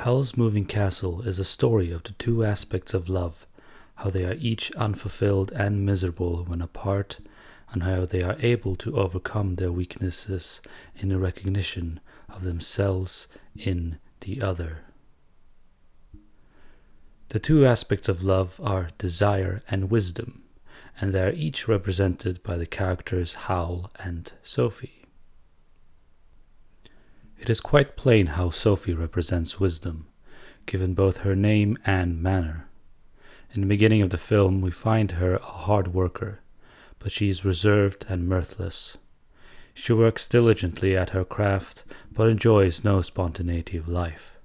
Howl's Moving Castle is a story of the two aspects of love, how they are each unfulfilled and miserable when apart, and how they are able to overcome their weaknesses in the recognition of themselves in the other. The two aspects of love are desire and wisdom, and they are each represented by the characters Howl and Sophie. It is quite plain how Sophie represents wisdom, given both her name and manner. In the beginning of the film, we find her a hard worker, but she is reserved and mirthless. She works diligently at her craft, but enjoys no spontaneity of life.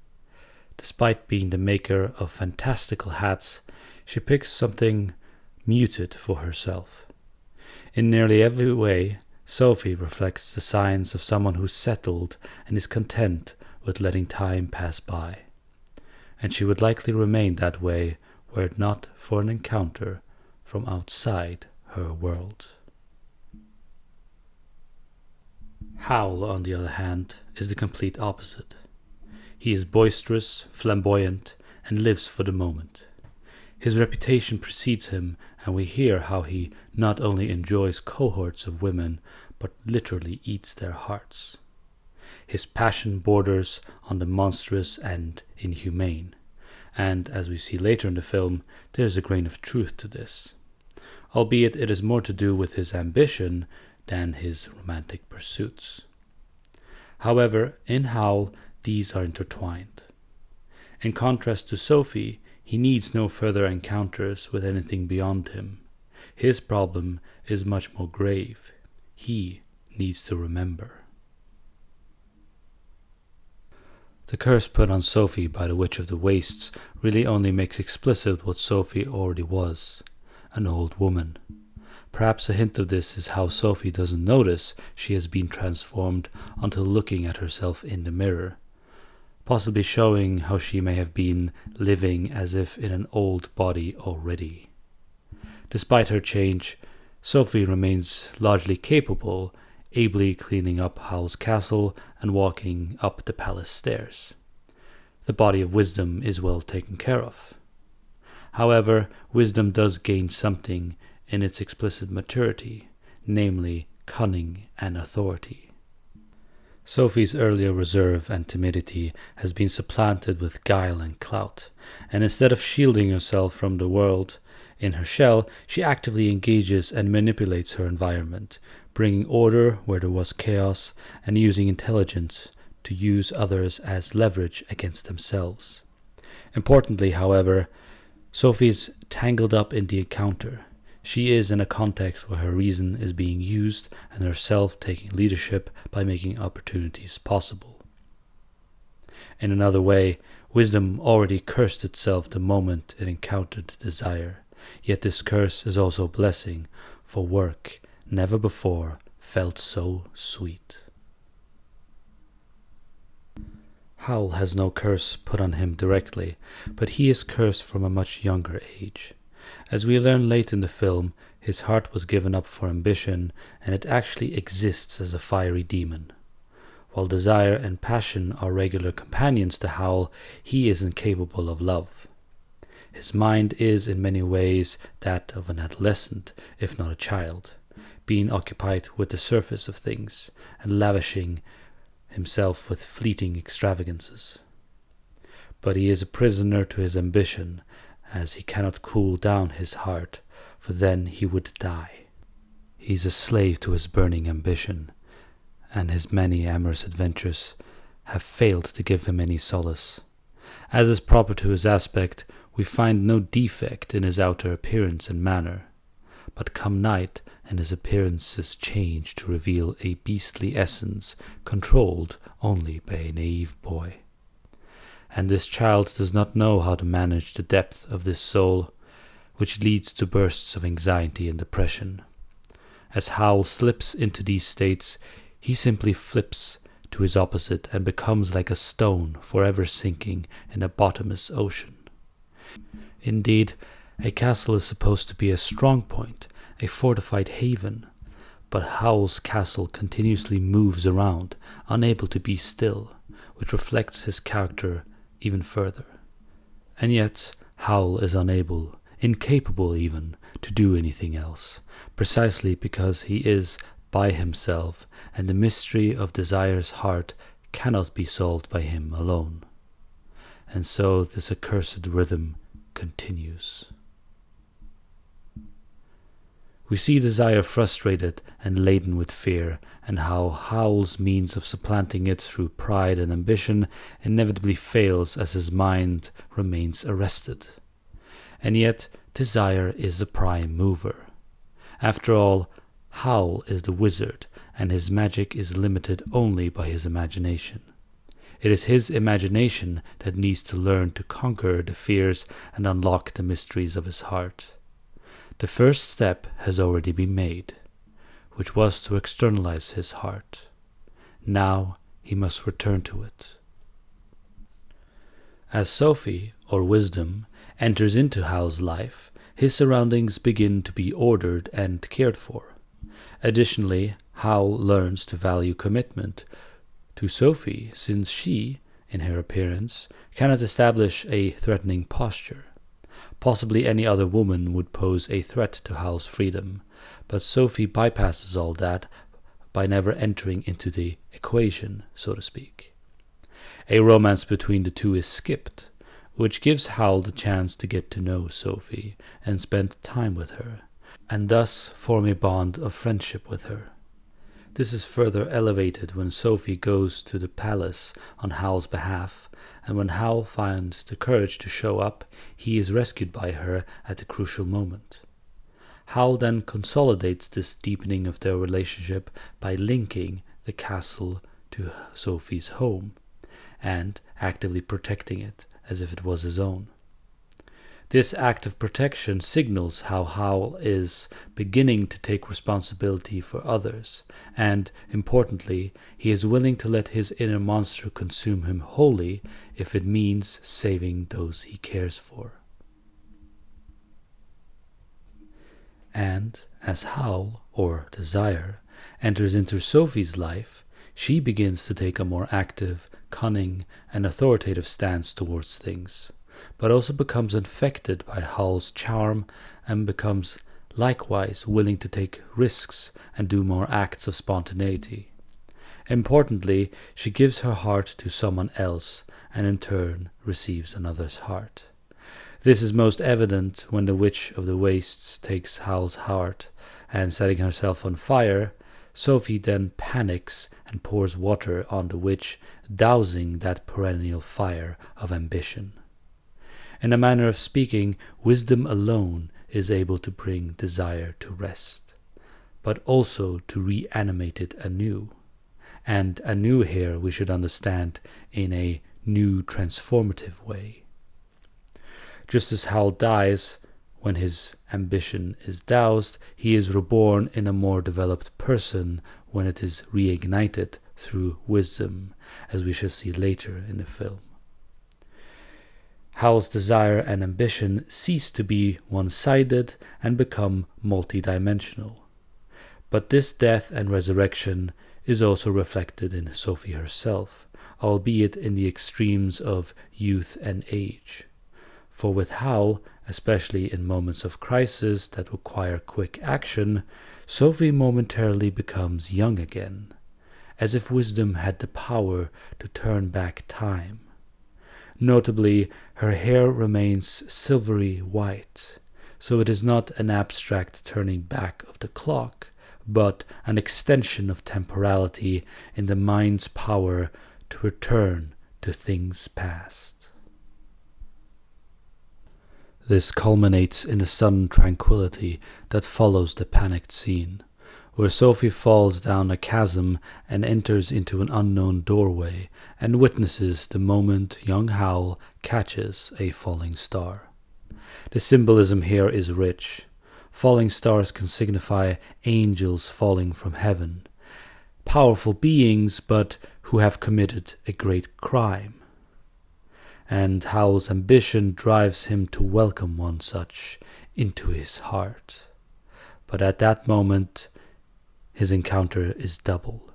Despite being the maker of fantastical hats, she picks something muted for herself. In nearly every way, Sophie reflects the signs of someone who's settled and is content with letting time pass by. And she would likely remain that way were it not for an encounter from outside her world. Howl, on the other hand, is the complete opposite. He is boisterous, flamboyant, and lives for the moment. His reputation precedes him, and we hear how he not only enjoys cohorts of women, but literally eats their hearts. His passion borders on the monstrous and inhumane, and as we see later in the film, there is a grain of truth to this, albeit it is more to do with his ambition than his romantic pursuits. However, in Howl, these are intertwined. In contrast to Sophie, he needs no further encounters with anything beyond him. His problem is much more grave. He needs to remember. The curse put on Sophie by the Witch of the Wastes really only makes explicit what Sophie already was, an old woman. Perhaps a hint of this is how Sophie doesn't notice she has been transformed until looking at herself in the mirror, possibly showing how she may have been living as if in an old body already. Despite her change, Sophie remains largely capable, ably cleaning up Howl's castle and walking up the palace stairs. The body of wisdom is well taken care of. However, wisdom does gain something in its explicit maturity, namely cunning and authority. Sophie's earlier reserve and timidity has been supplanted with guile and clout, and instead of shielding herself from the world in her shell, she actively engages and manipulates her environment, bringing order where there was chaos and using intelligence to use others as leverage against themselves. Importantly, however, Sophie is tangled up in the encounter. She is in a context where her reason is being used and herself taking leadership by making opportunities possible. In another way, wisdom already cursed itself the moment it encountered desire, yet this curse is also a blessing, for work never before felt so sweet. Howl has no curse put on him directly, but he is cursed from a much younger age. As we learn late in the film, his heart was given up for ambition, and it actually exists as a fiery demon. While desire and passion are regular companions to Howl, he is incapable of love. His mind is in many ways that of an adolescent, if not a child, being occupied with the surface of things and lavishing himself with fleeting extravagances. But he is a prisoner to his ambition, as he cannot cool down his heart, for then he would die. He is a slave to his burning ambition, and his many amorous adventures have failed to give him any solace. As is proper to his aspect, we find no defect in his outer appearance and manner, but come night and his appearances change to reveal a beastly essence controlled only by a naive boy. And this child does not know how to manage the depth of this soul, which leads to bursts of anxiety and depression. As Howl slips into these states, he simply flips to his opposite and becomes like a stone forever sinking in a bottomless ocean. Indeed, a castle is supposed to be a strong point, a fortified haven, but Howl's castle continuously moves around, unable to be still, which reflects his character even further. And yet Howl is unable, incapable even, to do anything else, precisely because he is by himself, and the mystery of Desire's heart cannot be solved by him alone. And so this accursed rhythm continues. We see Desire frustrated and laden with fear, and how Howl's means of supplanting it through pride and ambition inevitably fails as his mind remains arrested. And yet Desire is the prime mover. After all, Howl is the wizard, and his magic is limited only by his imagination. It is his imagination that needs to learn to conquer the fears and unlock the mysteries of his heart. The first step has already been made, which was to externalize his heart. Now he must return to it. As Sophie, or Wisdom, enters into Howl's life, his surroundings begin to be ordered and cared for. Additionally, Howl learns to value commitment to Sophie, since she, in her appearance, cannot establish a threatening posture. Possibly any other woman would pose a threat to Howl's freedom, but Sophie bypasses all that by never entering into the equation, so to speak. A romance between the two is skipped, which gives Howl the chance to get to know Sophie and spend time with her, and thus form a bond of friendship with her. This is further elevated when Sophie goes to the palace on Howl's behalf, and when Howl finds the courage to show up, he is rescued by her at a crucial moment. Howl then consolidates this deepening of their relationship by linking the castle to Sophie's home, and actively protecting it as if it was his own. This act of protection signals how Howl is beginning to take responsibility for others, and, importantly, he is willing to let his inner monster consume him wholly if it means saving those he cares for. And as Howl, or Desire, enters into Sophie's life, she begins to take a more active, cunning, and authoritative stance towards things, but also becomes infected by Howl's charm and becomes likewise willing to take risks and do more acts of spontaneity. Importantly, she gives her heart to someone else and in turn receives another's heart. This is most evident when the Witch of the Wastes takes Howl's heart, and setting herself on fire, Sophie then panics and pours water on the witch, dousing that perennial fire of ambition. In a manner of speaking, wisdom alone is able to bring desire to rest, but also to reanimate it anew. And anew here we should understand in a new transformative way. Just as Howl dies when his ambition is doused, he is reborn in a more developed person when it is reignited through wisdom, as we shall see later in the film. Howl's desire and ambition cease to be one-sided and become multidimensional. But this death and resurrection is also reflected in Sophie herself, albeit in the extremes of youth and age. For with Howl, especially in moments of crisis that require quick action, Sophie momentarily becomes young again, as if wisdom had the power to turn back time. Notably, her hair remains silvery white, so it is not an abstract turning back of the clock, but an extension of temporality in the mind's power to return to things past. This culminates in the sudden tranquility that follows the panicked scene, where Sophie falls down a chasm and enters into an unknown doorway and witnesses the moment young Howl catches a falling star. The symbolism here is rich. Falling stars can signify angels falling from heaven, powerful beings but who have committed a great crime. And Howl's ambition drives him to welcome one such into his heart. But at that moment, his encounter is double.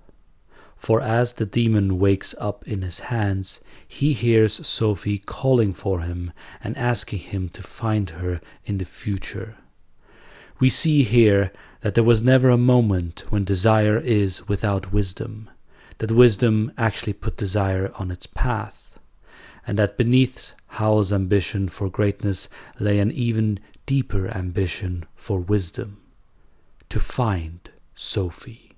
For as the demon wakes up in his hands, he hears Sophie calling for him and asking him to find her in the future. We see here that there was never a moment when desire is without wisdom, that wisdom actually put desire on its path, and that beneath Howl's ambition for greatness lay an even deeper ambition for wisdom, to find Sophie.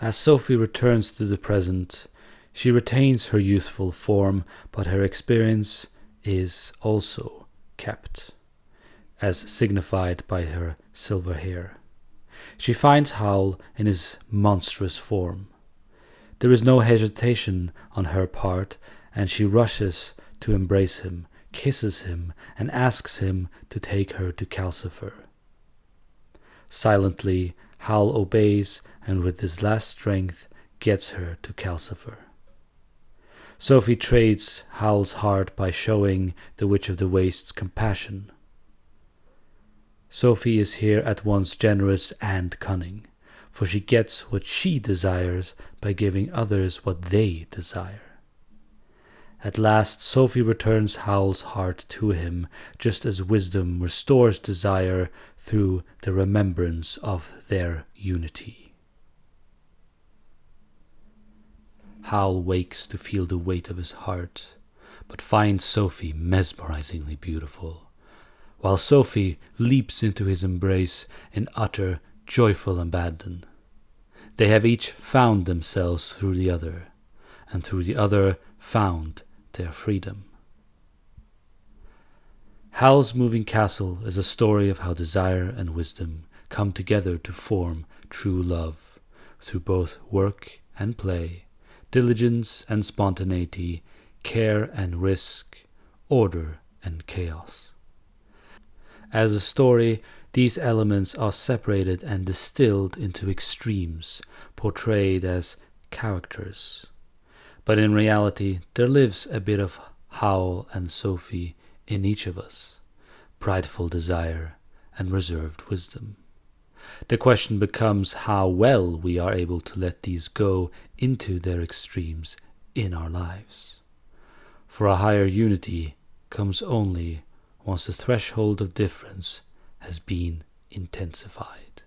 As Sophie returns to the present, she retains her youthful form, but her experience is also kept, as signified by her silver hair. She finds Howl in his monstrous form. There is no hesitation on her part, and she rushes to embrace him, kisses him, and asks him to take her to Calcifer. Silently, Howl obeys, and with his last strength gets her to Calcifer. Sophie trades Howl's heart by showing the Witch of the Wastes compassion. Sophie is here at once generous and cunning, for she gets what she desires by giving others what they desire. At last Sophie returns Howl's heart to him, just as wisdom restores desire through the remembrance of their unity. Howl wakes to feel the weight of his heart, but finds Sophie mesmerizingly beautiful, while Sophie leaps into his embrace in utter, joyful abandon. They have each found themselves through the other, and through the other found their freedom. Howl's Moving Castle is a story of how desire and wisdom come together to form true love, through both work and play, diligence and spontaneity, care and risk, order and chaos. As a story, these elements are separated and distilled into extremes, portrayed as characters. But in reality, there lives a bit of Howl and Sophie in each of us, prideful desire and reserved wisdom. The question becomes how well we are able to let these go into their extremes in our lives. For a higher unity comes only once the threshold of difference has been intensified.